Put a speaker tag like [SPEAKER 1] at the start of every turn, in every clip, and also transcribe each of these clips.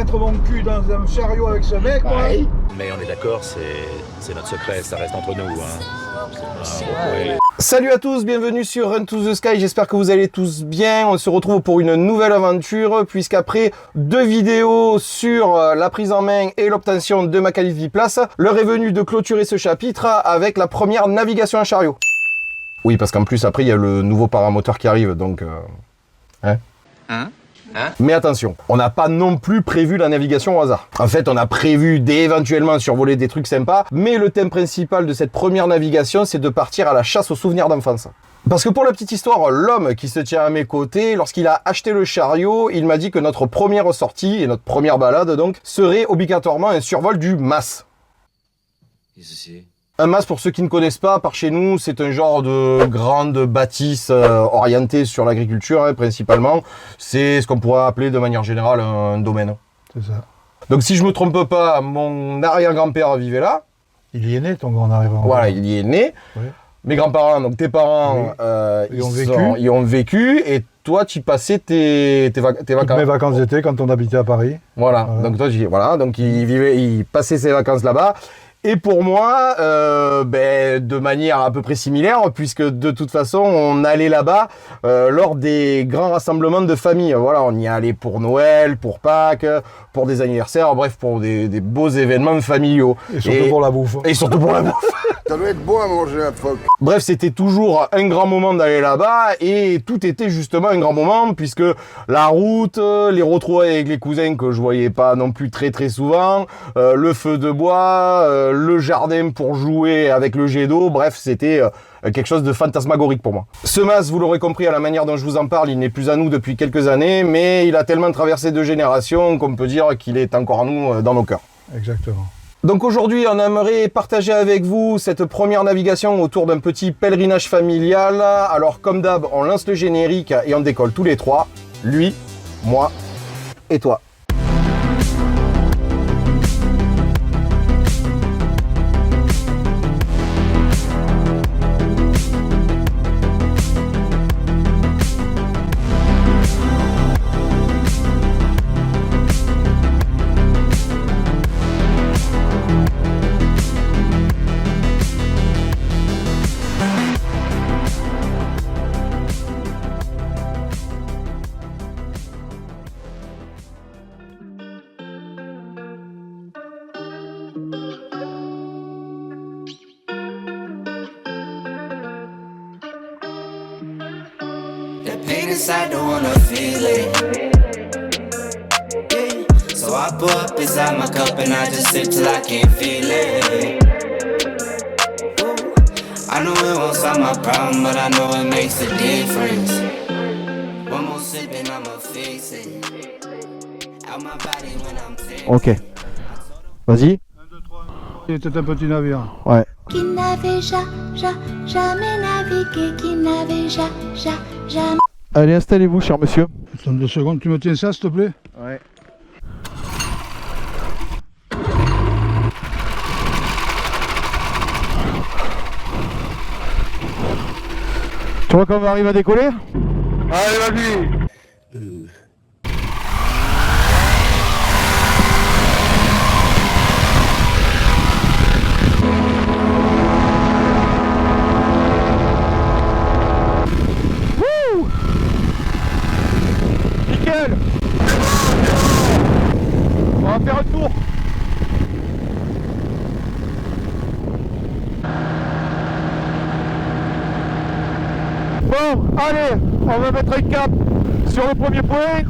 [SPEAKER 1] mettre mon cul dans un chariot avec ce mec, moi.
[SPEAKER 2] Mais on est d'accord, c'est notre secret, ça reste entre nous. Hein.
[SPEAKER 3] Salut à tous, bienvenue sur Run to the Sky, j'espère que vous allez tous bien. On se retrouve pour une nouvelle aventure, puisqu'après 2 vidéos sur la prise en main et l'obtention de ma qualif biplace, l'heure est venue de clôturer ce chapitre avec la première navigation à chariot. Oui, parce qu'en plus après il y a le nouveau paramoteur qui arrive, donc... Mais attention, on n'a pas non plus prévu la navigation au hasard. En fait, on a prévu d'éventuellement survoler des trucs sympas, mais le thème principal de cette première navigation, c'est de partir à la chasse aux souvenirs d'enfance. Parce que pour la petite histoire, l'homme qui se tient à mes côtés, lorsqu'il a acheté le chariot, il m'a dit que notre première sortie, et notre première balade donc, serait obligatoirement un survol du mas. Un mas, pour ceux qui ne connaissent pas, par chez nous, c'est un genre de grande bâtisse orientée sur l'agriculture, hein, principalement. C'est ce qu'on pourrait appeler de manière générale un domaine.
[SPEAKER 1] C'est ça.
[SPEAKER 3] Donc si je me trompe pas, mon arrière-grand-père vivait là.
[SPEAKER 1] Il y est né, ton grand arrivant.
[SPEAKER 3] Voilà, il y est né.
[SPEAKER 1] Oui.
[SPEAKER 3] Mes grands-parents, donc tes parents,
[SPEAKER 1] Ils
[SPEAKER 3] ont vécu. Et toi, tu passais tes vacances.
[SPEAKER 1] Mes vacances d'été quand on habitait à Paris.
[SPEAKER 3] Voilà. Donc toi, donc il passait ses vacances là-bas. Et pour moi, de manière à peu près similaire, puisque de toute façon, on allait là-bas lors des grands rassemblements de famille. Voilà, on y allait pour Noël, pour Pâques, pour des anniversaires, bref, pour des beaux événements familiaux.
[SPEAKER 1] Et surtout pour la bouffe.
[SPEAKER 3] Et surtout pour la bouffe.
[SPEAKER 4] Ça doit être bon à manger un phoque.
[SPEAKER 3] Bref, c'était toujours un grand moment d'aller là-bas et tout était justement un grand moment puisque la route, les retrouvailles avec les cousins que je voyais pas non plus très souvent, le feu de bois, le jardin pour jouer avec le jet d'eau, bref, c'était quelque chose de fantasmagorique pour moi. Ce mas, vous l'aurez compris à la manière dont je vous en parle, il n'est plus à nous depuis quelques années, mais il a tellement traversé 2 générations qu'on peut dire qu'il est encore à nous dans nos cœurs.
[SPEAKER 1] Exactement.
[SPEAKER 3] Donc aujourd'hui, on aimerait partager avec vous cette première navigation autour d'un petit pèlerinage familial. Alors comme d'hab, on lance le générique et on décolle tous les 3. Lui, moi et toi.
[SPEAKER 5] I don't wanna feel it. Yeah. So I pour up inside my cup and I just sip till I can't feel it. Ooh. I know it won't solve my problem, but I know it makes a difference. One more sip and I'ma fix it. Out my body when I'm tense.
[SPEAKER 3] Ok. Vas-y.
[SPEAKER 1] C'était un petit navire.
[SPEAKER 3] Ouais.
[SPEAKER 6] Qui n'avait jamais navigué, qui n'avait jamais...
[SPEAKER 3] Allez, installez-vous, cher monsieur.
[SPEAKER 1] Attends 2 secondes, tu me tiens ça, s'il te plaît?
[SPEAKER 3] Ouais. Tu vois quand on arrive à décoller?
[SPEAKER 1] Allez, vas-y.
[SPEAKER 3] Nickel. On va faire un tour. Bon, allez, on va mettre un cap sur le premier point.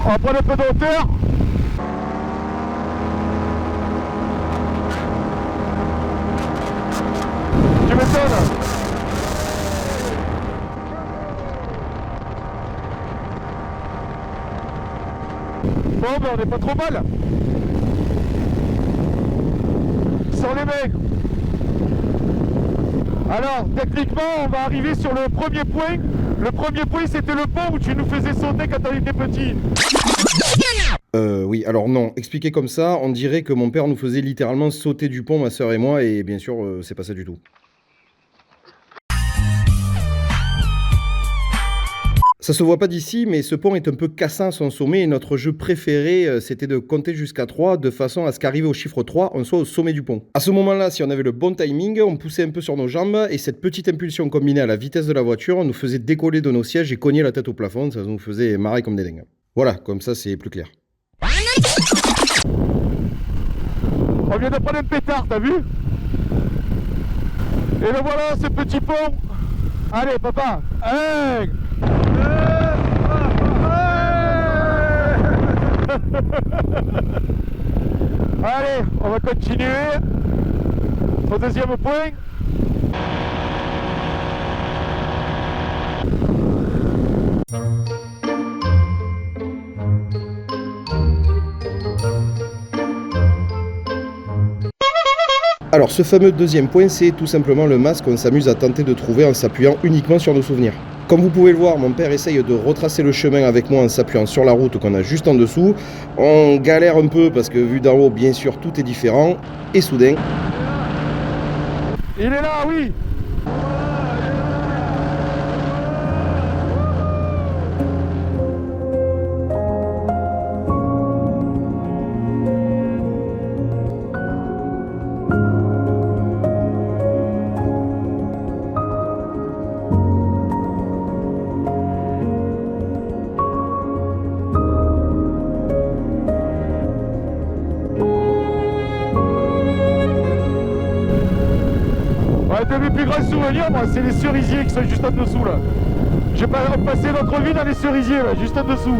[SPEAKER 3] On va prendre un peu de hauteur. Tu m'étonnes. Bon, ben on n'est pas trop mal. Sans les mecs. Alors, techniquement, on va arriver sur le premier point. Le premier point, c'était le pont où tu nous faisais sauter quand on était petit. Oui, alors non, expliqué comme ça, on dirait que mon père nous faisait littéralement sauter du pont, ma soeur et moi, et bien sûr, c'est pas ça du tout.
[SPEAKER 7] Ça se voit pas d'ici, mais ce pont est un peu cassant à son sommet et notre jeu préféré, c'était de compter jusqu'à 3 de façon à ce qu'arrivé au chiffre 3, on soit au sommet du pont. À ce moment-là, si on avait le bon timing, on poussait un peu sur nos jambes et cette petite impulsion combinée à la vitesse de la voiture nous faisait décoller de nos sièges et cogner la tête au plafond, ça nous faisait marrer comme des dingues. Voilà, comme ça c'est plus clair.
[SPEAKER 8] On vient de prendre un pétard, t'as vu? Et le voilà, ce petit pont. Allez, papa. Hey. Allez, on va continuer au deuxième point.
[SPEAKER 7] Alors ce fameux deuxième point, c'est tout simplement le masque qu'on s'amuse à tenter de trouver en s'appuyant uniquement sur nos souvenirs. Comme vous pouvez le voir, mon père essaye de retracer le chemin avec moi en s'appuyant sur la route qu'on a juste en dessous. On galère un peu parce que vu d'en haut, bien sûr, tout est différent. Et soudain...
[SPEAKER 8] Il est là, oui. De mes plus grands souvenirs, moi, c'est les cerisiers qui sont juste en dessous là. J'ai passé notre vie dans les cerisiers là, juste en dessous.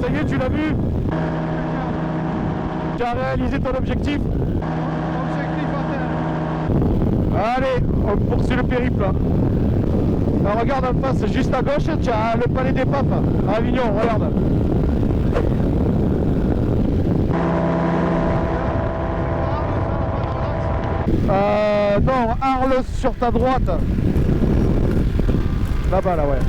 [SPEAKER 8] Ça y est, tu l'as vu? Tu as réalisé ton objectif? Allez, on poursuit le périple là. Alors, regarde en face, juste à gauche, tu as le palais des papes à Avignon, regarde. Non, Arles sur ta droite. Là-bas, là, ouais.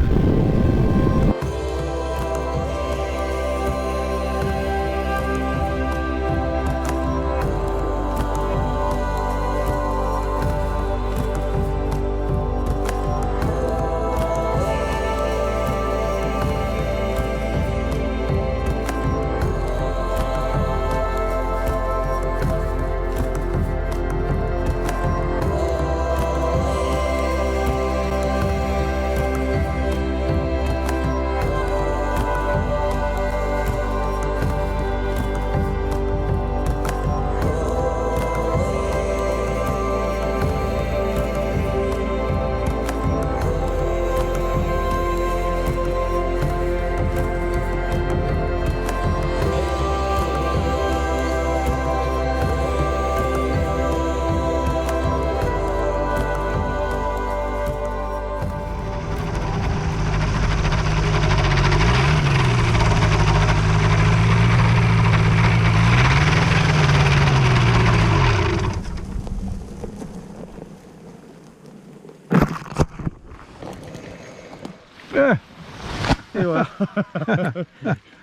[SPEAKER 9] Et voilà.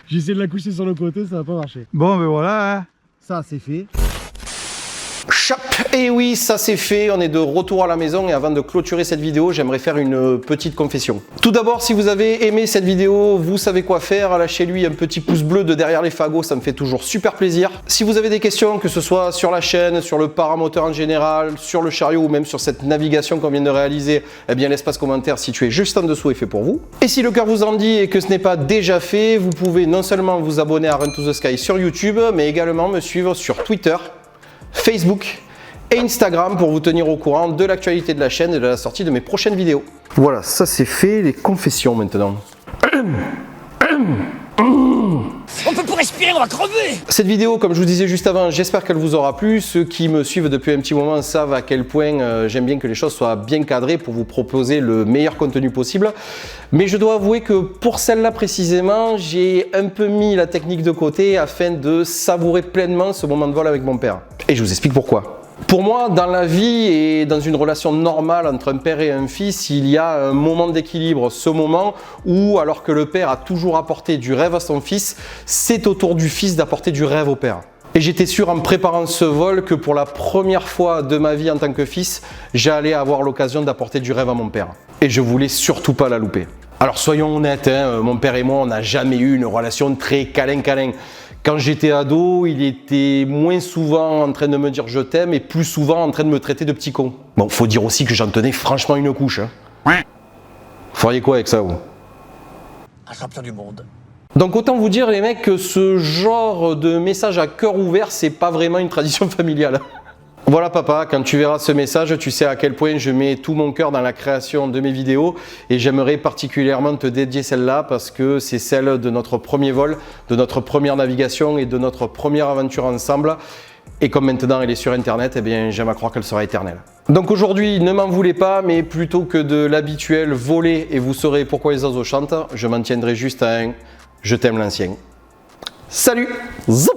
[SPEAKER 9] J'ai essayé de la coucher sur le côté, ça n'a pas marché.
[SPEAKER 1] Bon, ben voilà, hein.
[SPEAKER 9] Ça, c'est fait.
[SPEAKER 7] Chap, et oui, ça c'est fait, on est de retour à la maison et avant de clôturer cette vidéo, j'aimerais faire une petite confession. Tout d'abord, si vous avez aimé cette vidéo, vous savez quoi faire, lâchez-lui un petit pouce bleu de derrière les fagots, ça me fait toujours super plaisir. Si vous avez des questions, que ce soit sur la chaîne, sur le paramoteur en général, sur le chariot ou même sur cette navigation qu'on vient de réaliser, eh bien l'espace commentaire situé juste en dessous est fait pour vous. Et si le cœur vous en dit et que ce n'est pas déjà fait, vous pouvez non seulement vous abonner à Run to the Sky sur YouTube, mais également me suivre sur Twitter, Facebook et Instagram pour vous tenir au courant de l'actualité de la chaîne et de la sortie de mes prochaines vidéos. Voilà, ça c'est fait, les confessions maintenant.
[SPEAKER 10] On peut respirer, on va crever.
[SPEAKER 7] Cette vidéo, comme je vous disais juste avant, j'espère qu'elle vous aura plu. Ceux qui me suivent depuis un petit moment savent à quel point j'aime bien que les choses soient bien cadrées pour vous proposer le meilleur contenu possible. Mais je dois avouer que pour celle-là précisément, j'ai un peu mis la technique de côté afin de savourer pleinement ce moment de vol avec mon père. Et je vous explique pourquoi. Pour moi, dans la vie et dans une relation normale entre un père et un fils, il y a un moment d'équilibre. Ce moment où, alors que le père a toujours apporté du rêve à son fils, c'est au tour du fils d'apporter du rêve au père. Et j'étais sûr en préparant ce vol que pour la première fois de ma vie en tant que fils, j'allais avoir l'occasion d'apporter du rêve à mon père. Et je voulais surtout pas la louper. Alors soyons honnêtes, mon père et moi, on n'a jamais eu une relation très câlin-câlin. Quand j'étais ado, il était moins souvent en train de me dire je t'aime et plus souvent en train de me traiter de petit con. Bon, faut dire aussi que j'en tenais franchement une couche. Vous feriez quoi avec ça, vous?
[SPEAKER 10] Un champion du monde.
[SPEAKER 7] Donc autant vous dire les mecs que ce genre de message à cœur ouvert, c'est pas vraiment une tradition familiale. Voilà papa, quand tu verras ce message, tu sais à quel point je mets tout mon cœur dans la création de mes vidéos et j'aimerais particulièrement te dédier celle-là parce que c'est celle de notre premier vol, de notre première navigation et de notre première aventure ensemble. Et comme maintenant elle est sur internet, eh bien j'aime à croire qu'elle sera éternelle. Donc aujourd'hui, ne m'en voulez pas, mais plutôt que de l'habituel voler et vous saurez pourquoi les oiseaux chantent, je m'en tiendrai juste à un « Je t'aime l'ancien ». Salut! Zoup.